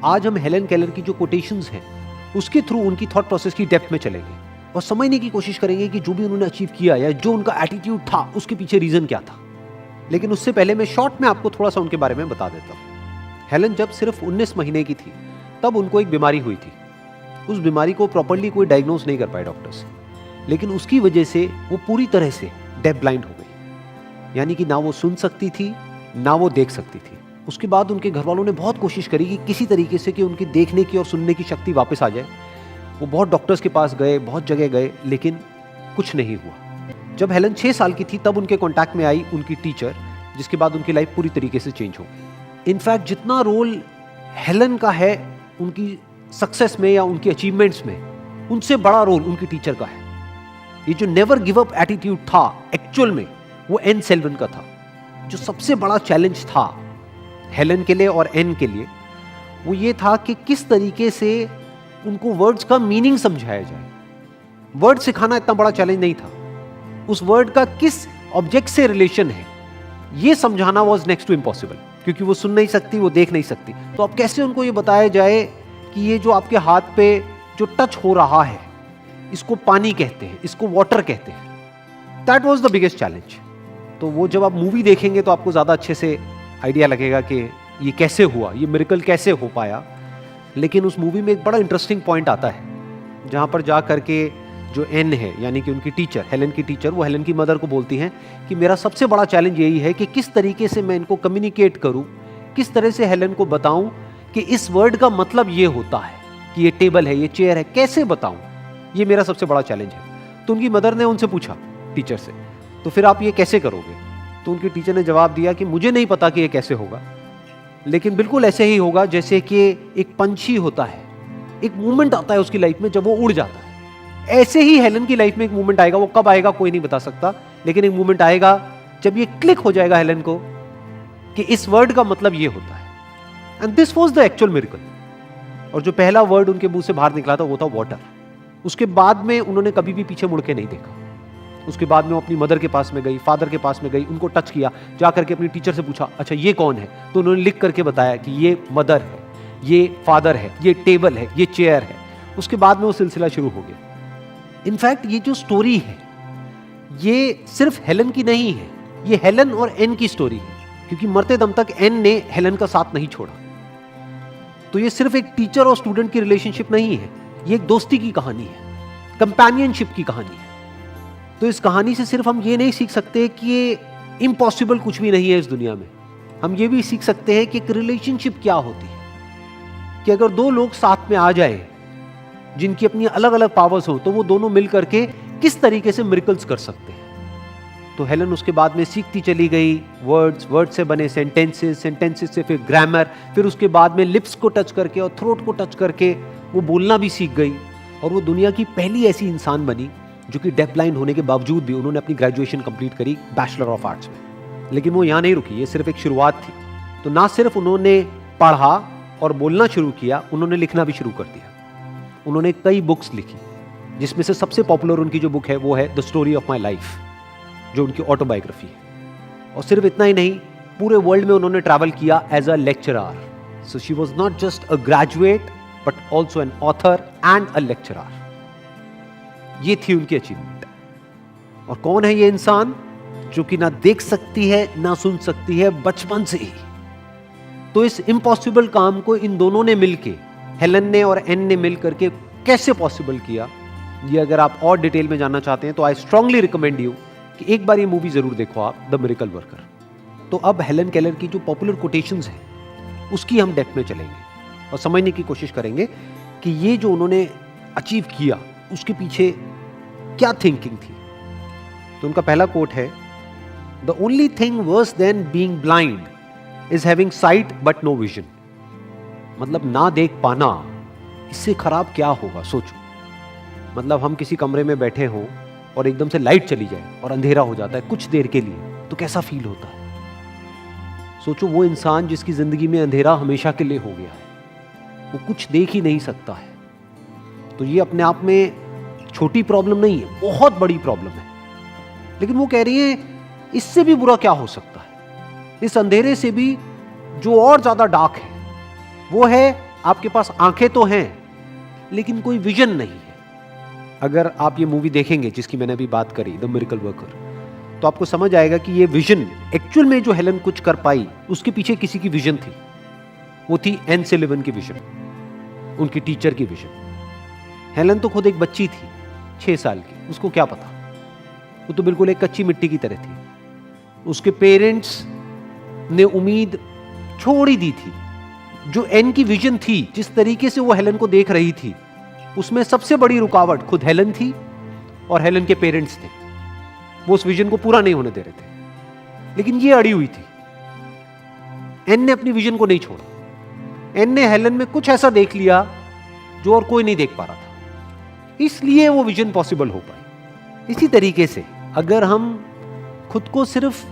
आज हम Helen Keller की जो कोटेशंस हैं उसके थ्रू उनकी थॉट प्रोसेस की डेप्थ में चलेंगे और समझने की कोशिश करेंगे कि जो भी उन्होंने अचीव किया या जो उनका एटीट्यूड था उसके पीछे रीजन क्या था। लेकिन उससे पहले मैं शॉर्ट में आपको थोड़ा सा उनके बारे में बता देता हूँ। हेलन जब सिर्फ 19 महीने की थी तब उनको एक बीमारी हुई थी। उस बीमारी को प्रॉपर्ली कोई डायग्नोज नहीं कर पाए डॉक्टर्स, लेकिन उसकी वजह से वो पूरी तरह से डेफ ब्लाइंड हो गई, यानी कि ना वो सुन सकती थी ना वो देख सकती थी। उसके बाद उनके घर वालों ने बहुत कोशिश करी कि किसी तरीके से कि उनकी देखने की और सुनने की शक्ति वापस आ जाए। वो बहुत डॉक्टर्स के पास गए, बहुत जगह गए, लेकिन कुछ नहीं हुआ। जब हेलन 6 साल की थी तब उनके कांटेक्ट में आई उनकी टीचर, जिसके बाद उनकी लाइफ पूरी तरीके से चेंज हो गई। इनफैक्ट जितना रोल हेलन का है उनकी सक्सेस में या उनकी अचीवमेंट्स में, उनसे बड़ा रोल उनकी टीचर का है। ये जो नेवर गिव अप एटीट्यूड था एक्चुअल में वो एन सेल्वन का था। जो सबसे बड़ा चैलेंज था हेलन के लिए और एन के लिए वो ये था कि किस तरीके से उनको वर्ड्स का मीनिंग समझाया जाए। वर्ड सिखाना इतना बड़ा चैलेंज नहीं था, उस वर्ड का किस ऑब्जेक्ट से रिलेशन है ये समझाना वाज नेक्स्ट टू इम्पॉसिबल, क्योंकि वो सुन नहीं सकती, वो देख नहीं सकती। तो अब कैसे उनको ये बताया जाए कि ये जो आपके हाथ पे जो टच हो रहा है इसको पानी कहते हैं, इसको वाटर कहते हैं। That was the biggest challenge. तो वो जब आप मूवी देखेंगे तो आपको ज़्यादा अच्छे से आइडिया लगेगा कि ये कैसे हुआ, ये मिरेकल कैसे हो पाया। लेकिन उस मूवी में एक बड़ा इंटरेस्टिंग पॉइंट आता है जहाँ पर जा करके जो एन है यानी कि उनकी टीचर, हेलन की टीचर, वो हेलन की मदर को बोलती हैं कि मेरा सबसे बड़ा चैलेंज यही है कि किस तरीके से मैं इनको कम्युनिकेट करूं, किस तरह से हेलन को बताऊं कि इस वर्ड का मतलब ये होता है कि ये टेबल है, ये चेयर है, कैसे बताऊं, ये मेरा सबसे बड़ा चैलेंज है। तो उनकी मदर ने उनसे पूछा टीचर से, तो फिर आप ये कैसे करोगे? तो उनकी टीचर ने जवाब दिया कि मुझे नहीं पता कि ये कैसे होगा, लेकिन बिल्कुल ऐसे ही होगा जैसे कि एक पंछी होता है, एक मूवमेंट आता है उसकी लाइफ में जब वो उड़ जाता है। ऐसे ही हेलन की लाइफ में एक मूवमेंट आएगा, वो कब आएगा कोई नहीं बता सकता, लेकिन एक मूवमेंट आएगा जब ये क्लिक हो जाएगा हेलन को कि इस वर्ड का मतलब ये होता है। And this was the actual miracle. और जो पहला वर्ड उनके मुंह से बाहर निकला था वो था वाटर। उसके बाद में उन्होंने कभी भी पीछे मुड़ के नहीं देखा। उसके बाद में वो अपनी मदर के पास में गई, फादर के पास में गई, उनको टच किया, जा करके अपनी टीचर से पूछा अच्छा ये कौन है? तो उन्होंने लिख करके बताया कि ये मदर है, ये फादर है, ये टेबल है, ये चेयर है। उसके बाद में वो सिलसिला शुरू हो गया। इनफैक्ट ये जो स्टोरी है ये सिर्फ हेलन की नहीं है, ये हेलन और एन की स्टोरी है, क्योंकि मरते दम तक एन ने हेलन का साथ नहीं छोड़ा। तो ये सिर्फ एक टीचर और स्टूडेंट की रिलेशनशिप नहीं है, ये एक दोस्ती की कहानी है, कंपेनियनशिप की कहानी है। तो इस कहानी से सिर्फ हम ये नहीं सीख सकते कि ये इम्पॉसिबल कुछ भी नहीं है इस दुनिया में, हम ये भी सीख सकते हैं कि एक रिलेशनशिप क्या होती है, कि अगर दो लोग साथ में आ जाए जिनकी अपनी अलग अलग पावर्स हो तो वो दोनों मिल करके किस तरीके से मिरेकल्स कर सकते हैं। तो हेलन उसके बाद में सीखती चली गई वर्ड्स, वर्ड से बने सेंटेंसेस, सेंटेंसेस से फिर ग्रामर, फिर उसके बाद में लिप्स को टच करके और थ्रोट को टच करके वो बोलना भी सीख गई। और वो दुनिया की पहली ऐसी इंसान बनी जो कि डेफ ब्लाइंड होने के बावजूद भी उन्होंने अपनी ग्रेजुएशन कंप्लीट करी बैचलर ऑफ आर्ट्स में। लेकिन वो यहाँ नहीं रुकी, ये सिर्फ एक शुरुआत थी। तो ना सिर्फ उन्होंने पढ़ा और बोलना शुरू किया, उन्होंने लिखना भी शुरू कर दिया। उन्होंने कई बुक्स लिखी, जिसमें से सबसे पॉपुलर उनकी जो बुक है वो है the story of my life, जो उनकी ऑटोबायोग्राफी है। और सिर्फ इतना ही नहीं, पूरे वर्ल्ड में उन्होंने ट्रैवल किया as a lecturer. So she was not just a graduate but also an author and a lecturer. ये थी उनकी अचीवमेंट। और कौन है ये इंसान जो कि ना देख सकती है ना सुन सकती है बचपन से ही? तो इस इम्पॉसिबल काम को इन दोनों ने मिलके, हेलन ने और एन ने मिल करके कैसे पॉसिबल किया, ये अगर आप और डिटेल में जानना चाहते हैं तो आई स्ट्रांगली रिकमेंड यू कि एक बार ये मूवी जरूर देखो आप, द मिरेकल वर्कर। तो अब हेलन केलर की जो पॉपुलर कोटेशंस हैं उसकी हम डेप्थ में चलेंगे और समझने की कोशिश करेंगे कि ये जो उन्होंने अचीव किया उसके पीछे क्या थिंकिंग थी। तो उनका पहला कोट है, the only thing worse than being blind is having sight but no vision. मतलब ना देख पाना, इससे खराब क्या होगा सोचो। मतलब हम किसी कमरे में बैठे हों और एकदम से लाइट चली जाए और अंधेरा हो जाता है कुछ देर के लिए, तो कैसा फील होता है। सोचो वो इंसान जिसकी जिंदगी में अंधेरा हमेशा के लिए हो गया है, वो कुछ देख ही नहीं सकता है। तो ये अपने आप में छोटी प्रॉब्लम नहीं है, बहुत बड़ी प्रॉब्लम है। लेकिन वो कह रही है इससे भी बुरा क्या हो सकता है। इस अंधेरे से भी जो और ज्यादा डार्क है वो है आपके पास आंखें तो हैं लेकिन कोई विजन नहीं है। अगर आप ये मूवी देखेंगे जिसकी मैंने अभी बात करी, द मिरेकल वर्कर, तो आपको समझ आएगा कि ये विजन एक्चुअल में जो हेलन कुछ कर पाई उसके पीछे किसी की विजन थी। वो थी एन सिलिवन की विजन, उनकी टीचर की विजन। हेलन तो खुद एक बच्ची थी 6 साल की, उसको क्या पता, वो तो बिल्कुल एक कच्ची मिट्टी की तरह थी। उसके पेरेंट्स ने उम्मीद छोड़ ही दी थी। जो एन की विजन थी, जिस तरीके से वो हेलन को देख रही थी, उसमें सबसे बड़ी रुकावट खुद हेलन थी और हेलन के पेरेंट्स थे। वो उस विजन को पूरा नहीं होने दे रहे थे, लेकिन ये अड़ी हुई थी। एन ने अपनी विजन को नहीं छोड़ा। एन ने हेलन में कुछ ऐसा देख लिया जो और कोई नहीं देख पा रहा था, इसलिए वो विजन पॉसिबल हो पाई। इसी तरीके से अगर हम खुद को सिर्फ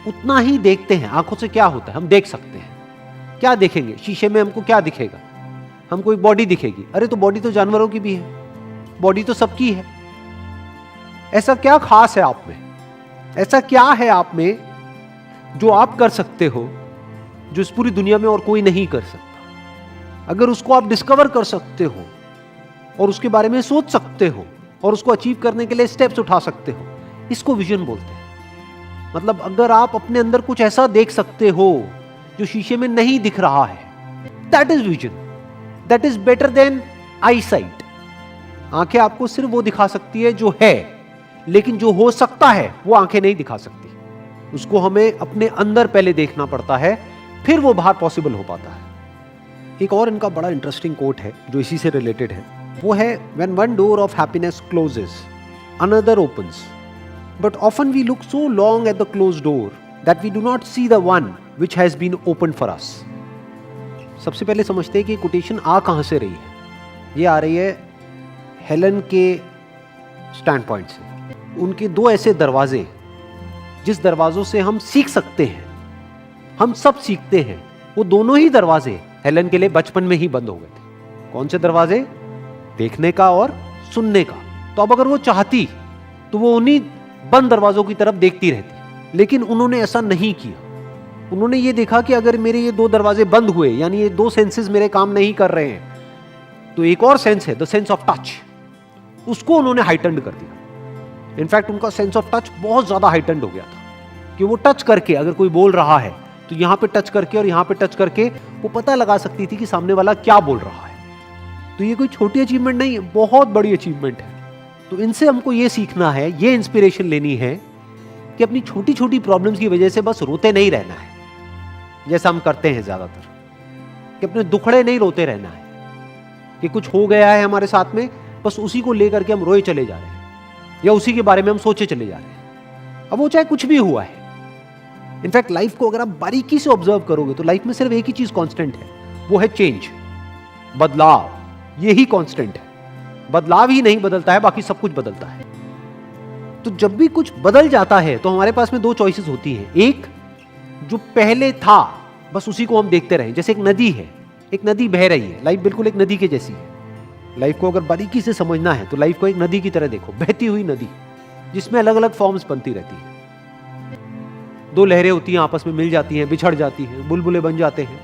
उतना ही देखते हैं, आंखों से क्या होता है, हम देख सकते हैं। क्या देखेंगे? शीशे में हमको क्या दिखेगा? हमको एक बॉडी दिखेगी। अरे तो बॉडी तो जानवरों की भी है, बॉडी तो सबकी है। ऐसा क्या खास है आप में? ऐसा क्या है आप में जो आप कर सकते हो जो इस पूरी दुनिया में और कोई नहीं कर सकता? अगर उसको आप डिस्कवर कर सकते हो और उसके बारे में सोच सकते हो और उसको अचीव करने के लिए स्टेप्स उठा सकते हो, इसको विजन बोलते हैं। मतलब अगर आप अपने अंदर कुछ ऐसा देख सकते हो जो शीशे में नहीं दिख रहा है, that is vision. That is better than eyesight. आंखें आपको सिर्फ वो दिखा सकती है जो है, लेकिन जो हो सकता है वो आंखें नहीं दिखा सकती। उसको हमें अपने अंदर पहले देखना पड़ता है, फिर वो बाहर पॉसिबल हो पाता है। एक और इनका बड़ा इंटरेस्टिंग कोट है जो इसी से रिलेटेड है, वो है when one door of happiness closes another opens, but often we look so long at the closed door that we do not see the one which has been opened for us। सबसे पहले समझते हैं कि quotation आ कहां से रही है। ये आ रही है हेलन के स्टैंड पॉइंट से। उनके 2 ऐसे दरवाजे जिस दरवाजों से हम सीख सकते हैं, हम सब सीखते हैं, वो दोनों ही दरवाजे हेलन के लिए बचपन में ही बंद हो गए थे। कौन से दरवाजे? देखने का और सुनने का। तो अब अगर वो चाहती तो वो उन्हीं बंद दरवाजों की तरफ देखती रहती, लेकिन उन्होंने ऐसा नहीं किया। उन्होंने ये देखा कि अगर मेरे ये 2 दरवाजे बंद हुए, यानी ये 2 सेंसेस मेरे काम नहीं कर रहे हैं, तो एक और सेंस है, द सेंस ऑफ टच, उसको उन्होंने हाइटेंड कर दिया। इनफैक्ट उनका सेंस ऑफ टच बहुत ज्यादा हाइटेंड हो गया था कि वो टच करके, अगर कोई बोल रहा है तो यहां पे टच करके और यहां पे टच करके वो पता लगा सकती थी कि सामने वाला क्या बोल रहा है। तो ये कोई छोटी अचीवमेंट नहीं है, बहुत बड़ी अचीवमेंट है। तो इनसे हमको ये सीखना है, ये इंस्पिरेशन लेनी है कि अपनी छोटी छोटी प्रॉब्लम्स की वजह से बस रोते नहीं रहना है, जैसा हम करते हैं ज्यादातर, कि अपने दुखड़े नहीं रोते रहना है कि कुछ हो गया है हमारे साथ में, बस उसी को लेकर के हम रोए चले जा रहे हैं या उसी के बारे में हम सोचे चले जा रहे हैं। अब वो चाहे कुछ भी हुआ है। इनफैक्ट लाइफ को अगर आप बारीकी से ऑब्जर्व करोगे तो लाइफ में सिर्फ एक ही चीज कांस्टेंट है, वो है चेंज, बदलाव। यही कांस्टेंट है। बदलाव ही नहीं बदलता है, बाकी सब कुछ बदलता है। तो जब भी कुछ बदल जाता है तो हमारे पास में 2 चॉइसेस होती हैं। एक, जो पहले था बस उसी को हम देखते रहें। जैसे एक नदी है, एक नदी बह रही है, लाइफ बिल्कुल एक नदी के जैसी है। लाइफ को अगर बारीकी से समझना है तो लाइफ को एक नदी की तरह देखो, बहती हुई नदी जिसमें अलग अलग फॉर्म्स बनती रहती है। 2 लहरें होती हैं, आपस में मिल जाती हैं, बिछड़ जाती हैं, बुलबुले बन जाते हैं,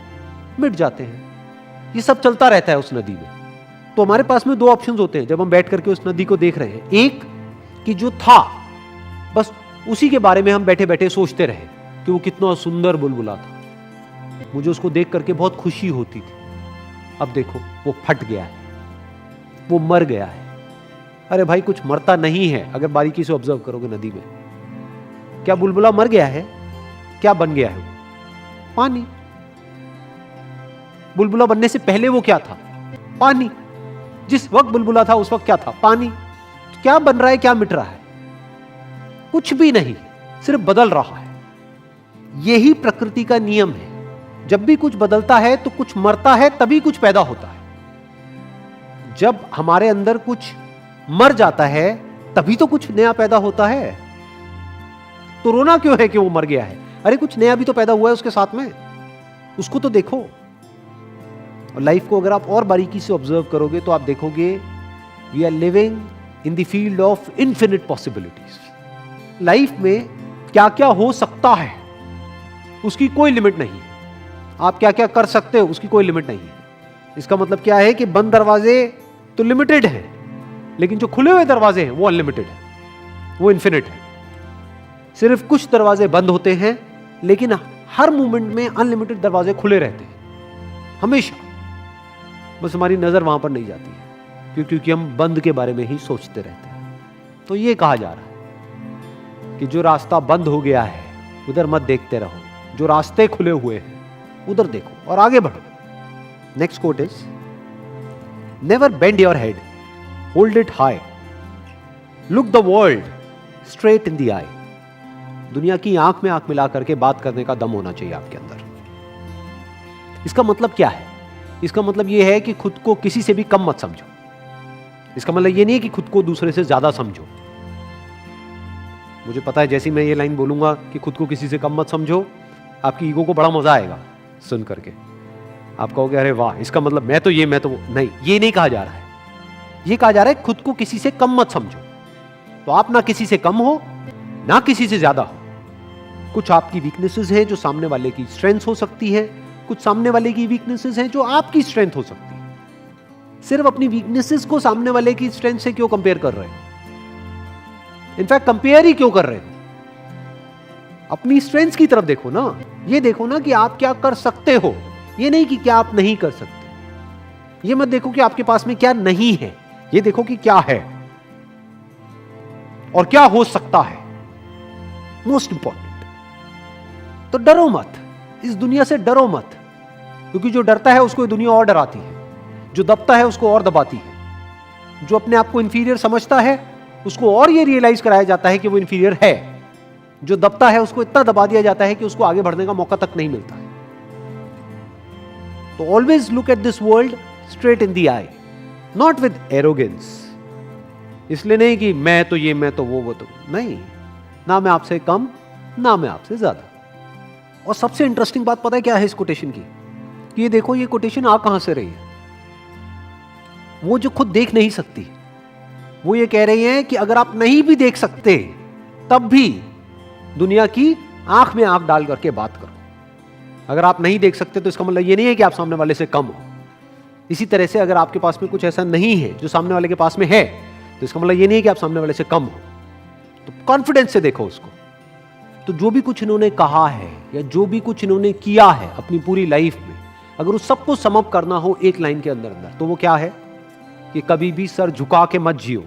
मिट जाते हैं। ये सब चलता रहता है उस नदी में। तो हमारे पास में 2 ऑप्शंस होते हैं जब हम बैठ करके उस नदी को देख रहे हैं। एक कि जो था बस उसी के बारे में हम बैठे बैठे सोचते रहे कि वो कितना सुंदर बुलबुला था, मुझे उसको देख करके बहुत खुशी होती थी। अब देखो वो फट गया है, वो मर गया है। अरे भाई कुछ मरता नहीं है अगर बारीकी से ऑब्जर्व करोगे नदी में। क्या बुलबुला मर गया है? क्या बन गया है? पानी। बुलबुला बनने से पहले वो क्या था? पानी। जिस वक्त बुलबुला था उस वक्त क्या था? पानी। तो क्या बन रहा है, क्या मिट रहा है? कुछ भी नहीं, सिर्फ बदल रहा है। यही प्रकृति का नियम है। जब भी कुछ बदलता है तो कुछ मरता है, तभी कुछ पैदा होता है। जब हमारे अंदर कुछ मर जाता है तभी तो कुछ नया पैदा होता है। तो रोना क्यों है कि वो मर गया है? अरे कुछ नया भी तो पैदा हुआ है उसके साथ में, उसको तो देखो। और लाइफ को अगर आप और बारीकी से ऑब्जर्व करोगे तो आप देखोगे we are living in the field of infinite possibilities. Life में क्या क्या हो सकता है उसकी कोई लिमिट नहीं है। आप क्या क्या कर सकते हो उसकी कोई लिमिट नहीं है। इसका मतलब क्या है कि बंद दरवाजे तो लिमिटेड हैं, लेकिन जो खुले हुए दरवाजे हैं वो अनलिमिटेड है, वो इन्फिनिट है। सिर्फ कुछ दरवाजे बंद होते हैं, लेकिन हर मोमेंट में अनलिमिटेड दरवाजे खुले रहते हैं हमेशा। बस हमारी नजर वहां पर नहीं जाती है, क्योंकि हम बंद के बारे में ही सोचते रहते हैं। तो ये कहा जा रहा है कि जो रास्ता बंद हो गया है उधर मत देखते रहो, जो रास्ते खुले हुए हैं उधर देखो और आगे बढ़ो। Next quote is, never bend your head, hold it high, look the world straight in the eye. दुनिया की आंख में आंख मिला करके बात करने का दम होना चाहिए आपके अंदर। इसका मतलब क्या है? इसका मतलब यह है कि खुद को किसी से भी कम मत समझो। इसका मतलब यह नहीं है कि खुद को दूसरे से ज्यादा समझो। मुझे पता है जैसे मैं ये लाइन बोलूंगा कि खुद को किसी से कम मत समझो, आपकी ईगो को बड़ा मजा आएगा सुन करके। आप कहोगे अरे वाह, इसका मतलब मैं तो वो। नहीं, ये नहीं कहा जा रहा है। ये कहा जा रहा है खुद को किसी से कम मत समझो। तो आप ना किसी से कम हो ना किसी से ज्यादा हो। कुछ आपकी वीकनेसेस हैं जो सामने वाले की स्ट्रेंथ हो सकती है, कुछ सामने वाले की वीकनेसेस हैं जो आपकी स्ट्रेंथ हो सकती है। सिर्फ अपनी वीकनेसेस को सामने वाले की स्ट्रेंथ से क्यों कंपेयर कर रहे हो? इनफैक्ट कंपेयर ही क्यों कर रहे हो? अपनी स्ट्रेंथ्स की तरफ देखो ना। ये देखो ना कि आप क्या कर सकते हो, ये नहीं कि क्या आप नहीं कर सकते। ये मत देखो कि आपके पास में क्या नहीं है, ये देखो कि क्या है और क्या हो सकता है। Most important. तो डरो मत, इस दुनिया से डरो मत, क्योंकि जो डरता है उसको दुनिया और डराती है, जो दबता है उसको और दबाती है, जो अपने आप को इंफीरियर समझता है उसको और ये रियलाइज कराया जाता है कि वो इंफीरियर है, जो दबता है उसको इतना दबा दिया जाता है कि उसको आगे बढ़ने का मौका तक नहीं मिलता है। तो always look at this world straight in the I, not with arrogance. इसलिए नहीं कि मैं तो ये, मैं तो वो तो नहीं। ना मैं आपसे कम, ना मैं आपसे ज्यादा। और सबसे इंटरेस्टिंग बात पता है क्या है इस कोटेशन की? कि ये देखो, ये कोटेशन आ कहां से रही है। वो जो खुद देख नहीं सकती, वो ये कह रही है कि अगर आप नहीं भी देख सकते तब भी दुनिया की आंख में आंख डाल करके बात करो। अगर आप नहीं देख सकते तो इसका मतलब ये नहीं है कि आप सामने वाले से कम हो। इसी तरह से अगर आपके पास में कुछ ऐसा नहीं है जो सामने वाले के पास में है, तो इसका मतलब ये नहीं है कि आप सामने वाले से कम हो। तो कॉन्फिडेंस से देखो उसको। तो जो भी कुछ इन्होंने कहा है या जो भी कुछ इन्होंने किया है अपनी पूरी लाइफ में, अगर उस सबको समअप करना हो एक लाइन के अंदर अंदर, तो वो क्या है कि कभी भी सर झुका के मत जियो,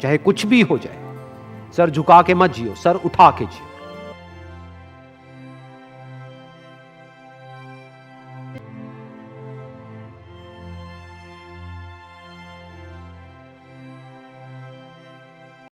चाहे कुछ भी हो जाए। सर झुका के मत जियो, सर उठा के जियो।